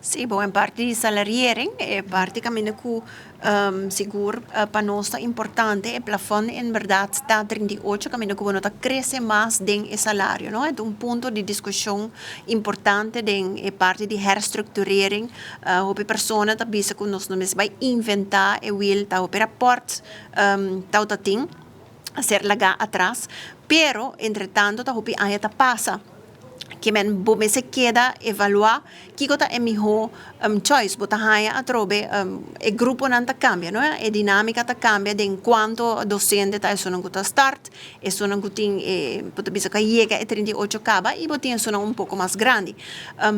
Sì, boh, in parte di salariering e praticamente cu seguro para nós é importante o plafond em verdade está 38 caminho que bueno cresce mais den o salário, não é um ponto de discussão importante den é parte de reestruturering o persona tá bisa que nós não vai inventar e will tá o rapport tá o ting a ser laga atrás, pero entretanto tá o aya tá passa que men bo me se queda evaluar que gota é melhor choice bota haya a trobe e grupo não tá cambia não é e dinâmica tá cambia de enquanto docente tá isso não gota start isso não gotin bota bisa que chega e 38 acaba e botin isso não pouco grande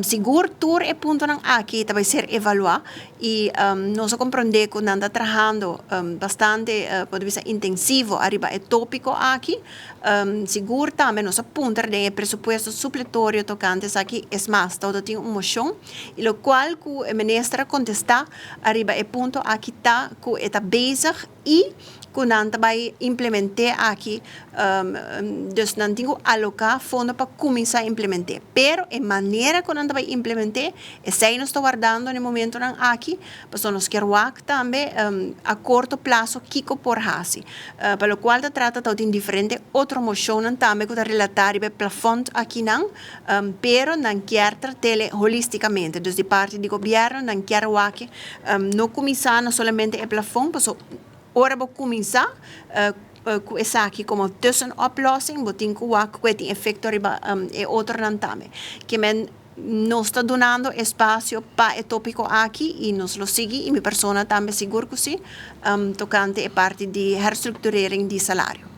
seguro tour é ponto não aqui tá vai ser evaluar e nós compreender que não tá trabalhando bastante pode bisa intensivo arriba é tópico aqui seguro também nós apuntar de presupuesto supletório tocantes aqui é mais todo tem uma moção e lo qual que o ministra contesta arriba é ponto aqui tá que está bezig e que não vai implementar aqui dus não tenho alocar fundo para começar a implementar pero a maneira que não vai implementar é sei nós está guardando no momento não aqui para nós quer também a curto prazo kiko por hasi para o qual trata de diferente outra moção também que está relatar o plafond aqui não pero não quer tratar holisticamente dus de parte do governo não quer aqui não começar não somente o plafond ora vou começar com essa aqui como tussenoplossing, botin com o que tem efeito e outro não também. Que men nos está dando espaço para o tópico aqui e nos lo sigue e minha pessoa também seguro que sim, tocante a parte de reestruturering de salário.